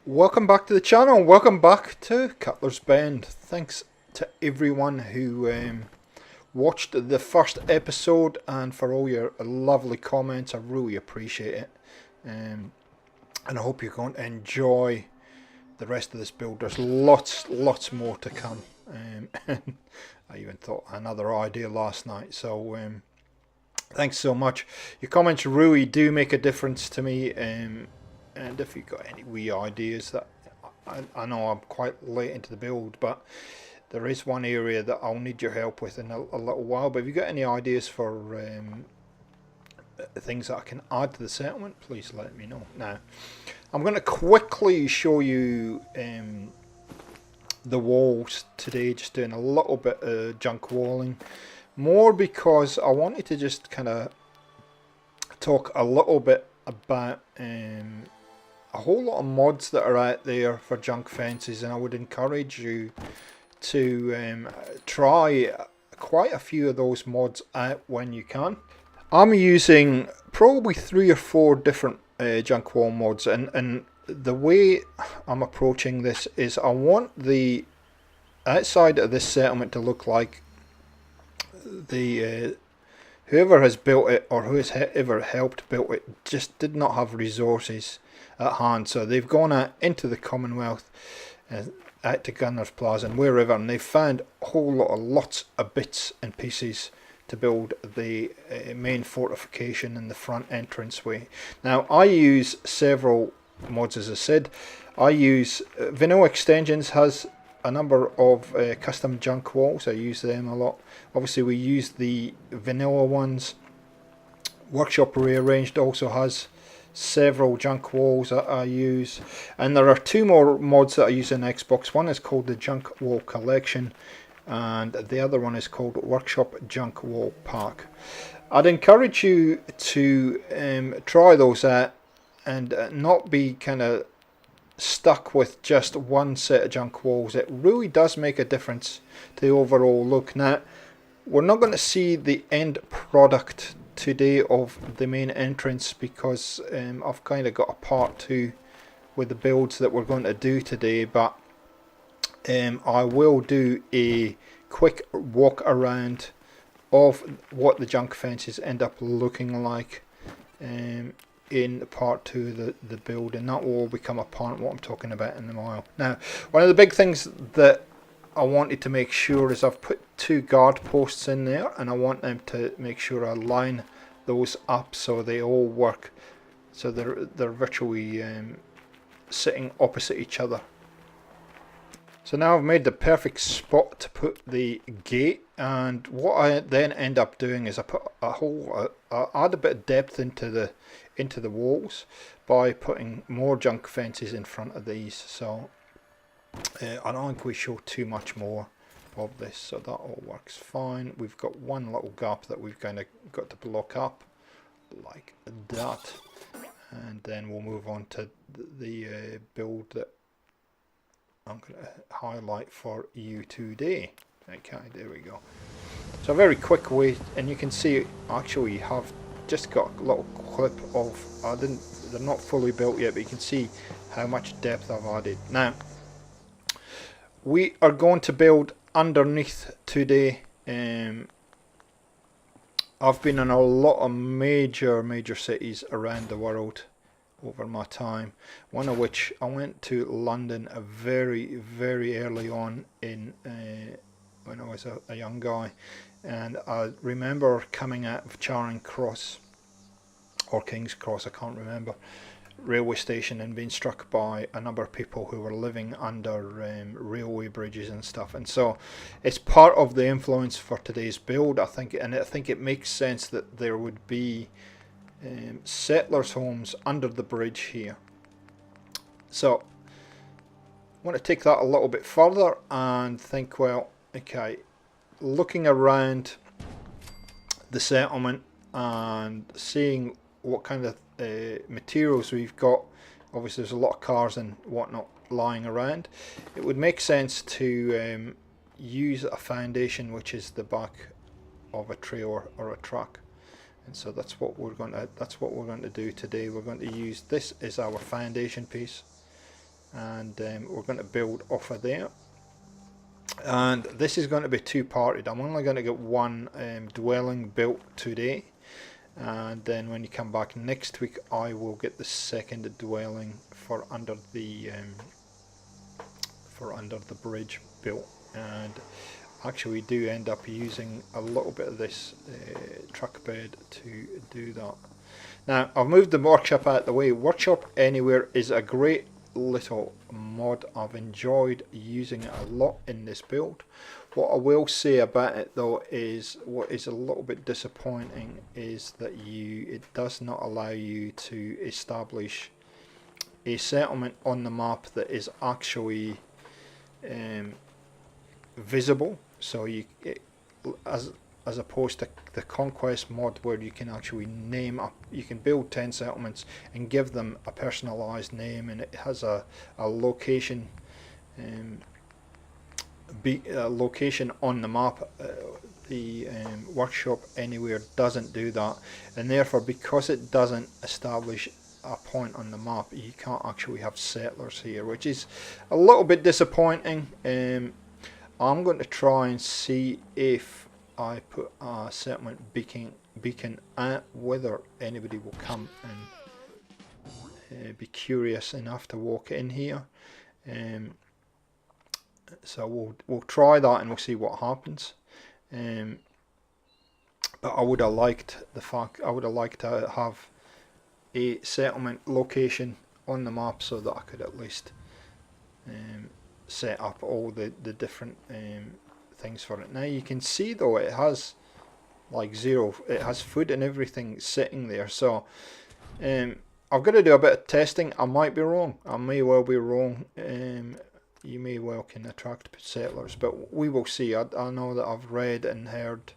Welcome back to the channel. Welcome back to Cuttlers Bend. Thanks to everyone who watched the first episode and for all your lovely comments. I really appreciate it. And I hope you're going to enjoy the rest of this build. There's lots more to come. I even thought another idea last night. So thanks so much. Your comments really do make a difference to me. And if you've got any wee ideas that I know I'm quite late into the build, but there is one area that I'll need your help with in a little while. But if you've got any ideas for things that I can add to the settlement, please let me know. Now, I'm going to quickly show you the walls today, just doing a little bit of junk walling. More because I wanted to just kind of talk a little bit about a whole lot of mods that are out there for junk fences, and I would encourage you to try quite a few of those mods out when you can. I'm using probably 3 or 4 different junk wall mods, and the way I'm approaching this is I want the outside of this settlement to look like the whoever has built it or who has ever helped build it just did not have resources at hand, so they've gone out into the Commonwealth, out to Gunners Plaza and wherever, and they've found a whole lots of bits and pieces to build the main fortification and the front entranceway. Now I use several mods, as I said. I use Vanilla Extensions has a number of custom junk walls. I use them a lot. Obviously we use the vanilla ones. Workshop Rearranged also has several junk walls that I use, and there are 2 more mods that I use in Xbox. One is called the Junk Wall Collection and the other one is called Workshop Junk Wall Pack. I'd encourage you to try those out and not be kind of stuck with just one set of junk walls. It really does make a difference to the overall look. Now, we're not going to see the end product today of the main entrance because I've kind of got a part 2 with the builds that we're going to do today, but I will do a quick walk around of what the junk fences end up looking like in part 2 of the build, and that will become apparent what I'm talking about in a while. Now, one of the big things that I wanted to make sure is I've put 2 guard posts in there, and I want them to make sure I line those up so they all work, so they're virtually sitting opposite each other. So now I've made the perfect spot to put the gate, and what I then end up doing is I put I add a bit of depth into the walls by putting more junk fences in front of these. So I don't think we show too much more of this, so that all works fine. We've got one little gap that we've kind of got to block up like that, and then we'll move on to the build that I'm going to highlight for you today. Okay, there we go. So a very quick way, and you can see actually have just got a little clip of, they're not fully built yet, but you can see how much depth I've added. Now we are going to build underneath today. I've been in a lot of major cities around the world over my time, one of which I went to London very early on in when I was a young guy, and I remember coming out of Charing Cross or King's Cross, I can't remember, railway station, and being struck by a number of people who were living under railway bridges and stuff. And so it's part of the influence for today's build, I think, and I think it makes sense that there would be settlers' homes under the bridge here. So I want to take that a little bit further and think, well, okay, looking around the settlement and seeing what kind of materials we've got. Obviously there's a lot of cars and whatnot lying around. It would make sense to use a foundation which is the back of a trailer or a truck, and so that's what we're going to do today. We're going to use this as our foundation piece, and we're going to build off of there. And this is going to be two-parted. I'm only going to get one dwelling built today, and then when you come back next week I will get the second dwelling for under the bridge built. And actually we do end up using a little bit of this truck bed to do that. Now I've moved the workshop out of the way. Workshop Anywhere is a great little mod. I've enjoyed using it a lot in this build. What I will say about it though is what is a little bit disappointing is that it does not allow you to establish a settlement on the map that is actually visible. So as opposed to the Conquest mod where you can actually name up, you can build 10 settlements and give them a personalized name, and it has a location location on the map. The Workshop Anywhere doesn't do that, and therefore because it doesn't establish a point on the map, you can't actually have settlers here, which is a little bit disappointing. I'm going to try and see if I put a settlement beacon at whether anybody will come and be curious enough to walk in here. So we'll try that and we'll see what happens. But I would have liked to have a settlement location on the map so that I could at least set up all the different things for it. Now you can see though it has like it has food and everything sitting there, so I've got to do a bit of testing. I might be wrong, I may well be wrong. You may well can attract settlers, but we will see. I know that I've read and heard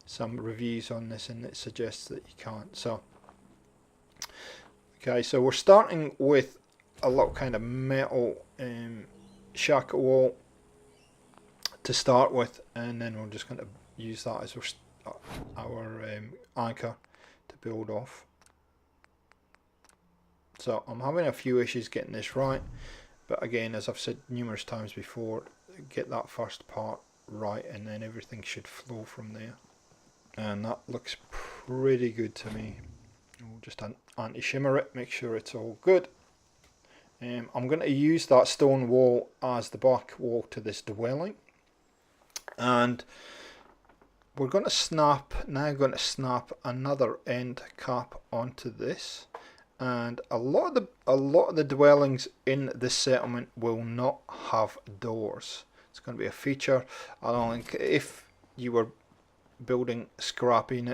some reviews on this and it suggests that you can't. So okay, so we're starting with a little kind of metal shack wall to start with, and then we're just going to use that as our anchor to build off. So I'm having a few issues getting this right, but again, as I've said numerous times before, get that first part right and then everything should flow from there. And that looks pretty good to me. We'll just anti-shimmer it, make sure it's all good. I'm going to use that stone wall as the back wall to this dwelling, and we're going to snap another end cap onto this. And a lot of the dwellings in this settlement will not have doors. It's going to be a feature. I don't think if you were building scrappy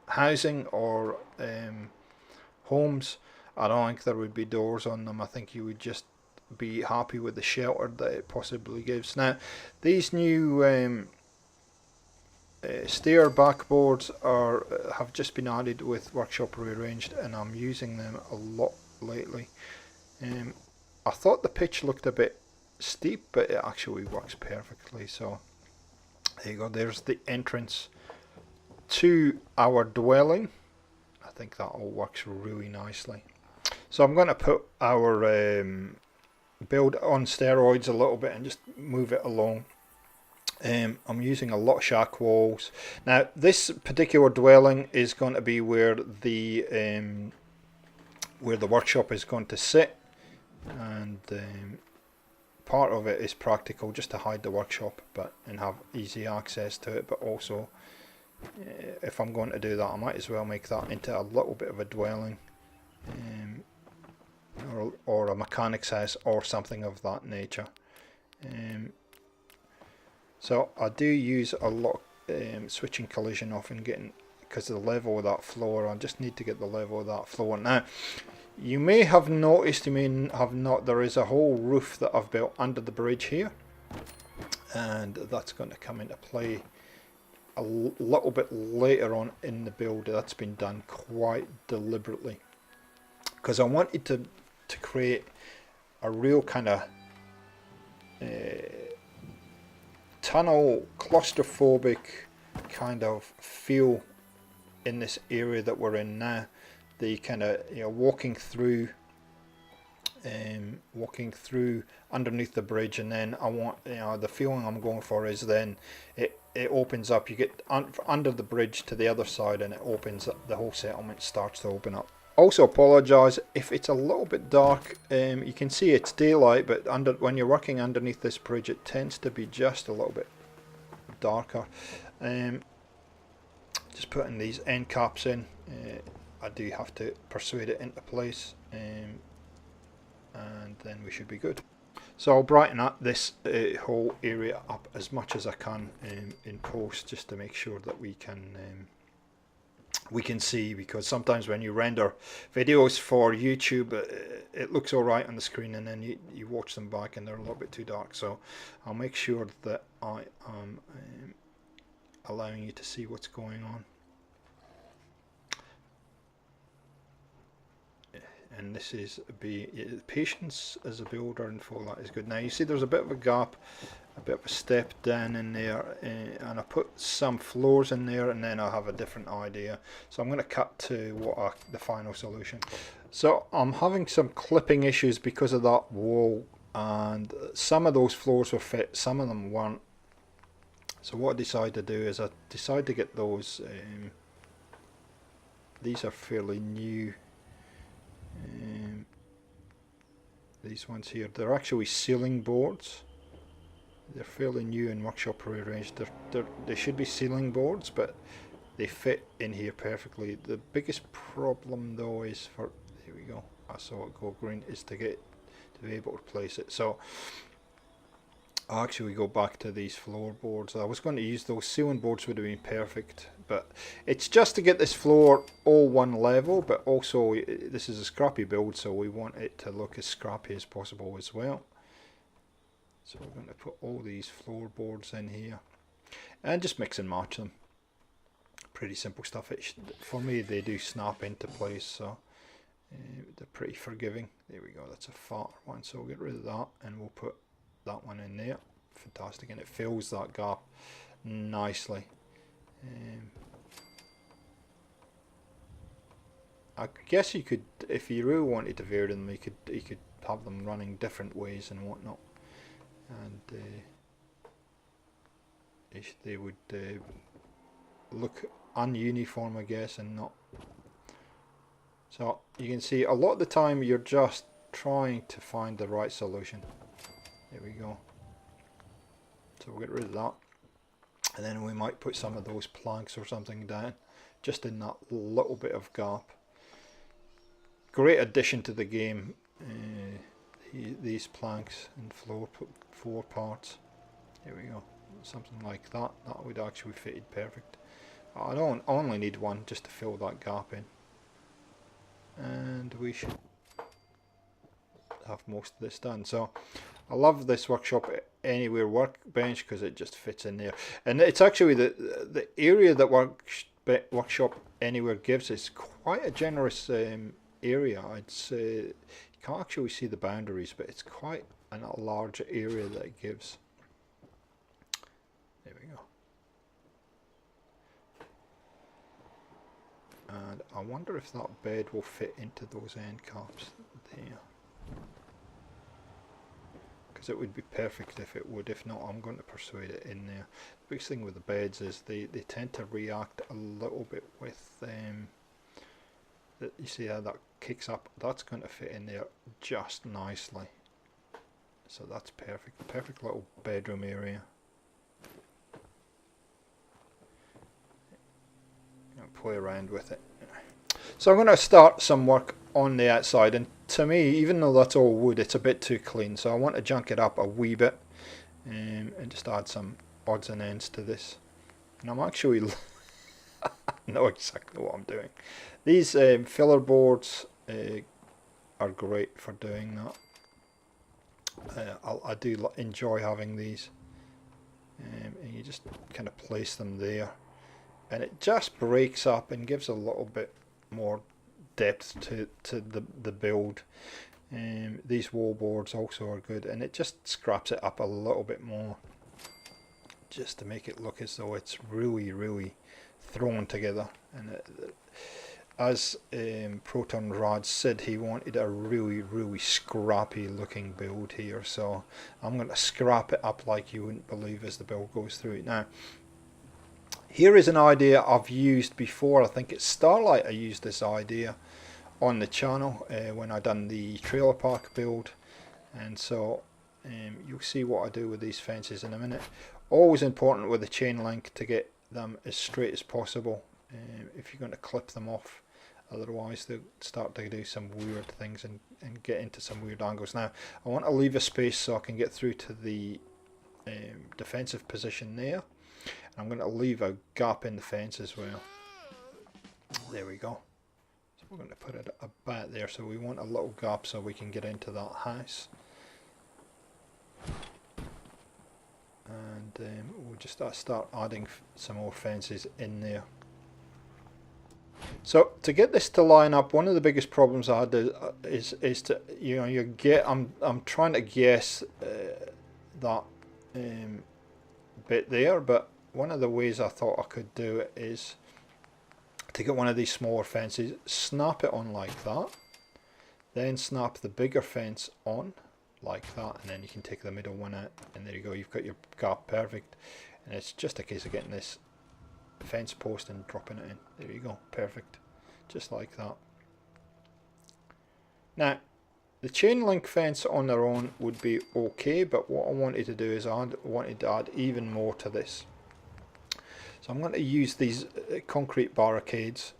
housing or homes, I don't think there would be doors on them. I think you would just be happy with the shelter that it possibly gives. Now these new stair backboards have just been added with Workshop Rearranged, and I'm using them a lot lately. I thought the pitch looked a bit steep, but it actually works perfectly. So there you go, there's the entrance to our dwelling. I think that all works really nicely. So I'm going to put our build on steroids a little bit and just move it along. I'm using a lot of shack walls. Now this particular dwelling is going to be where the workshop is going to sit, and part of it is practical just to hide the workshop and have easy access to it, but also if I'm going to do that I might as well make that into a little bit of a dwelling, or a mechanic's house or something of that nature. So I do use a lot switching collision off and getting, because of the level of that floor. I just need to get the level of that floor. Now you may have noticed, you may have not, there is a whole roof that I've built under the bridge here, and that's going to come into play a little bit later on in the build. That's been done quite deliberately because I wanted to create a real kind of tunnel, claustrophobic kind of feel in this area that we're in now. The kind of, walking through walking through underneath the bridge, and then I want, the feeling I'm going for is then it opens up. You get under the bridge to the other side, and it opens up. The whole settlement starts to open up. Also apologise if it's a little bit dark. You can see it's daylight, but when you're working underneath this bridge, it tends to be just a little bit darker. Just putting these end caps in. I do have to persuade it into place, and then we should be good. So I'll brighten up this whole area up as much as I can in post, just to make sure that we can see, because sometimes when you render videos for YouTube, it looks alright on the screen, and then you watch them back and they're a little bit too dark. So I'll make sure that I am allowing you to see what's going on. And this is patience as a builder and for that is good. Now you see there's a bit of a gap, a bit of a step down in there, and I put some floors in there, and then I have a different idea. So I'm going to cut to the final solution. So I'm having some clipping issues because of that wall, and some of those floors were fit, some of them weren't. So what I decided to do is I decided to get those, these are fairly new. These ones here, they're actually ceiling boards. They're fairly new in workshop rearranged. They should be ceiling boards, but they fit in here perfectly. The biggest problem though is here we go, I saw it go green, is to be able to place it. So I'll actually go back to these floorboards. I was going to use those ceiling boards, would have been perfect, but it's just to get this floor all one level, but also this is a scrappy build, so we want it to look as scrappy as possible as well. So we're going to put all these floorboards in here and just mix and match them. Pretty simple stuff. For me, they do snap into place, so they're pretty forgiving. There we go, that's a fatter one, so we'll get rid of that and we'll put that one in there. Fantastic, and it fills that gap nicely. I guess you could, if you really wanted to vary them, you could have them running different ways and whatnot, and they would look ununiform, I guess, and not. So you can see a lot of the time you're just trying to find the right solution. There we go. So we'll get rid of that, and then we might put some of those planks or something down just in that little bit of gap. Great addition to the game, these planks and floor parts. There we go, something like that. That would actually fit perfect. I only need one just to fill that gap in, and we should have most of this done. So I love this workshop anywhere workbench because it just fits in there, and it's actually the area that workshop anywhere gives is quite a generous area. I'd say you can't actually see the boundaries, but it's quite a large area that it gives. There we go. And I wonder if that bed will fit into those end caps there, because it would be perfect if it would. If not, I'm going to persuade it in there. The biggest thing with the beds is they tend to react a little bit with you see how that kicks up. That's going to fit in there just nicely. So that's perfect. Perfect little bedroom area. I'll play around with it. So I'm going to start some work on the outside, and to me, even though that's all wood, it's a bit too clean, so I want to junk it up a wee bit, and just add some odds and ends to this. And I'm actually know exactly what I'm doing. These filler boards are great for doing that. I do enjoy having these, and you just kind of place them there, and it just breaks up and gives a little bit more depth to the build. These wall boards also are good, and it just scraps it up a little bit more, just to make it look as though it's really thrown together. And as Proton Radz said, he wanted a really scrappy looking build here, so I'm going to scrap it up like you wouldn't believe as the build goes through it. Now, here is an idea I've used before. I think it's Starlight I used this idea on the channel when I done the trailer park build, and so you'll see what I do with these fences in a minute. Always important with the chain link to get them as straight as possible if you're going to clip them off, otherwise they'll start to do some weird things and get into some weird angles. Now I want to leave a space so I can get through to the defensive position there. I'm going to leave a gap in the fence as well. There we go. So we're going to put it about there, so we want a little gap so we can get into that house. And we'll just start adding some more fences in there. So to get this to line up, one of the biggest problems I had is to, you know, I'm trying to guess that bit there, but one of the ways I thought I could do it is to get one of these smaller fences, snap it on like that, then snap the bigger fence on like that, and then you can take the middle one out, and there you go, you've got your gap perfect. And it's just a case of getting this fence post and dropping it in. There you go, perfect, just like that. Now the chain link fence on their own would be okay, but what I wanted to do is I wanted to add even more to this. So I'm going to use these concrete barricades,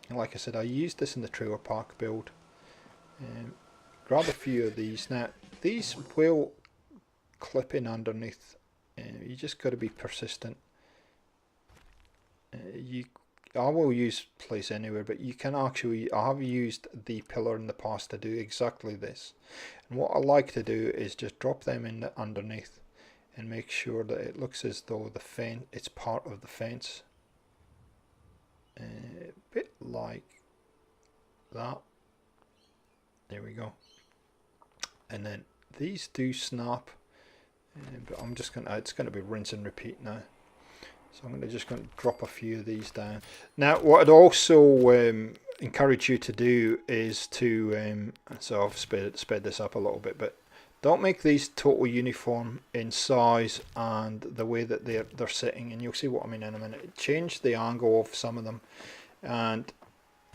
and like I said, I used this in the trailer park build. Grab a few of these. Now these will clip in underneath, you just got to be persistent. I will use place anywhere, but you can actually, I have used the pillar in the past to do exactly this. And what I like to do is just drop them in underneath and make sure that it looks as though the fence, it's part of the fence. A bit like that. There we go. And then these do snap, but I'm just going to, it's going to be rinse and repeat now. So I'm just going to drop a few of these down. Now what I'd also encourage you to do is to, so I've sped this up a little bit, but don't make these total uniform in size and the way that they're sitting, and you'll see what I mean in a minute. Change the angle of some of them, and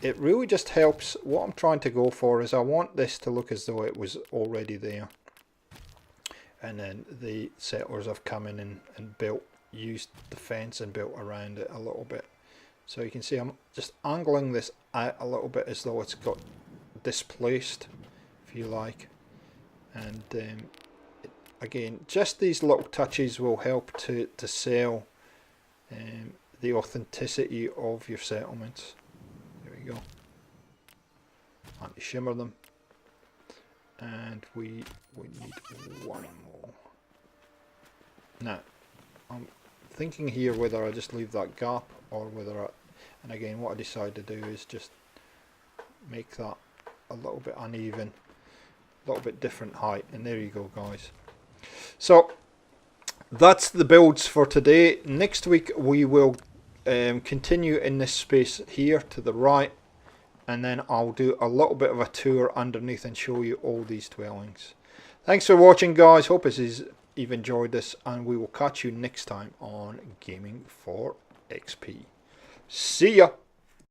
it really just helps. What I'm trying to go for is I want this to look as though it was already there, and then the settlers have come in and built, used the fence and built around it a little bit. So you can see I'm just angling this out a little bit as though it's got displaced, if you like. And again, just these little touches will help to sell the authenticity of your settlements. There we go. Anti-shimmer them, and we need one more. Now I'm thinking here whether I just leave that gap or whether and again what I decide to do is just make that a little bit uneven, a little bit different height, and there you go guys. So that's the builds for today. Next week we will continue in this space here to the right, and then I'll do a little bit of a tour underneath and show you all these dwellings. Thanks for watching guys, hope you've enjoyed this, and we will catch you next time on Gaming for XP. See ya!